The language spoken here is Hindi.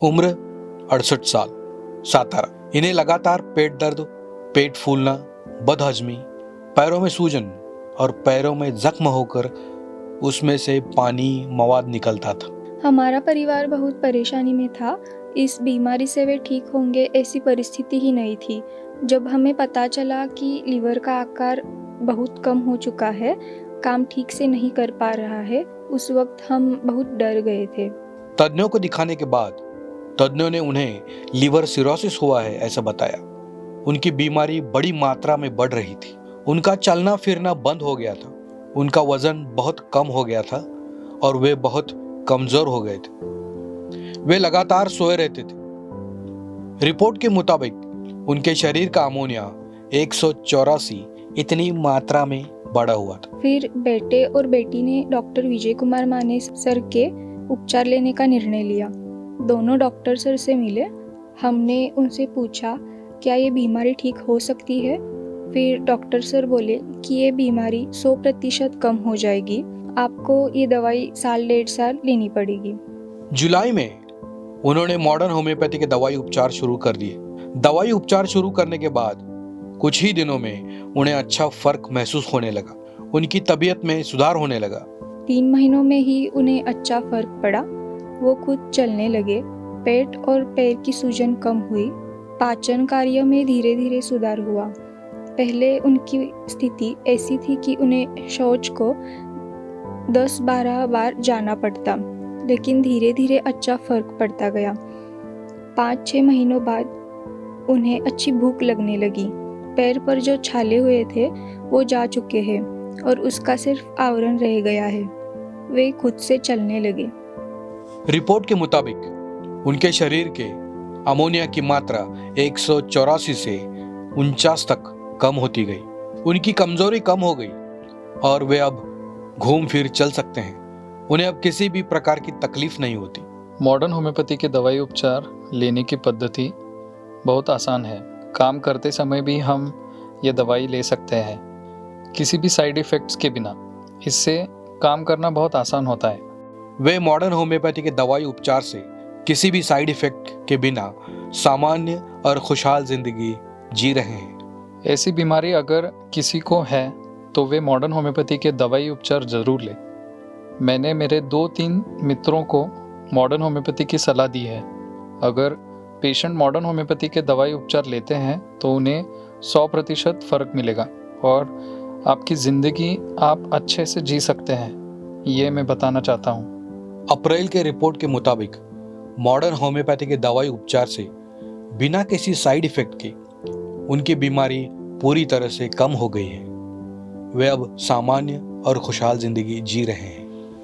उम्र 68 साल, सातारा। इन्हें लगातार पेट दर्द, पेट फूलना, बदहजमी, पैरों में सूजन और पैरों में जख्म होकर उसमें से पानी मवाद निकलता था। हमारा परिवार बहुत परेशानी में था। इस बीमारी से वे ठीक होंगे ऐसी परिस्थिति ही नहीं थी। जब हमें पता चला कि लीवर का आकार बहुत कम हो चुका है, काम ठीक से नहीं कर पा रहा है, उस वक्त हम बहुत डर गए थे। तज्ञों को दिखाने के बाद तज्ञों ने उन्हें लीवर सिरोसिस हुआ है ऐसा बताया। उनकी बीमारी बड़ी मात्रा में बढ़ रही थी। उनका चलना फिरना बंद हो गया था। उनका वजन बहुत कम हो गया था और वे बहुत कमजोर हो गए थे। वे लगातार सोए रहते थे। रिपोर्ट के मुताबिक उनके शरीर का अमोनिया 184 इतनी मात्रा में बढ़ा हुआ था। फिर बेटे और बेटी ने डॉक्टर विजय कुमार माने सर के उपचार लेने का निर्णय लिया। दोनों डॉक्टर सर से मिले। हमने उनसे पूछा क्या ये बीमारी ठीक हो सकती है। फिर डॉक्टर सर बोले कि ये बीमारी 100% कम हो जाएगी, आपको ये दवाई 1.5 साल लेनी पड़ेगी। जुलाई में उन्होंने मॉडर्न होम्योपैथी के दवाई उपचार शुरू कर दिए। दवाई उपचार शुरू करने के बाद कुछ ही दिनों में उन्हें अच्छा फर्क महसूस होने लगा। उनकी तबीयत में सुधार होने लगा। 3 महीनों में ही उन्हें अच्छा फर्क पड़ा। वो खुद चलने लगे। पेट और पैर की सूजन कम हुई। पाचन कार्य में धीरे धीरे सुधार हुआ। पहले उनकी स्थिति ऐसी थी कि उन्हें शौच को 10-12 बार जाना पड़ता, लेकिन धीरे धीरे अच्छा फर्क पड़ता गया। 5-6 महीनों बाद उन्हें अच्छी भूख लगने लगी। पैर पर जो छाले हुए थे वो जा चुके हैं और उसका सिर्फ आवरण रह गया है। वे खुद से चलने लगे। रिपोर्ट के मुताबिक उनके शरीर के अमोनिया की मात्रा 184 से 49 तक कम होती गई। उनकी कमजोरी कम हो गई और वे अब घूम फिर चल सकते हैं। उन्हें अब किसी भी प्रकार की तकलीफ नहीं होती। मॉडर्न होम्योपैथी के दवाई उपचार लेने की पद्धति बहुत आसान है। काम करते समय भी हम ये दवाई ले सकते हैं, किसी भी साइड इफ़ेक्ट्स के बिना। इससे काम करना बहुत आसान होता है। वे मॉडर्न होम्योपैथी के दवाई उपचार से किसी भी साइड इफेक्ट के बिना सामान्य और खुशहाल जिंदगी जी रहे हैं। ऐसी बीमारी अगर किसी को है तो वे मॉडर्न होम्योपैथी के दवाई उपचार ज़रूर ले। मैंने मेरे 2-3 मित्रों को मॉडर्न होम्योपैथी की सलाह दी है। अगर पेशेंट मॉडर्न होम्योपैथी के दवाई उपचार लेते हैं तो उन्हें 100% फ़र्क मिलेगा और आपकी ज़िंदगी आप अच्छे से जी सकते हैं, ये मैं बताना चाहता हूँ। अप्रैल के रिपोर्ट के मुताबिक मॉडर्न होम्योपैथी के दवाई उपचार से बिना किसी साइड इफेक्ट के उनकी बीमारी पूरी तरह से कम हो गई है। वे अब सामान्य और खुशहाल जिंदगी जी रहे हैं।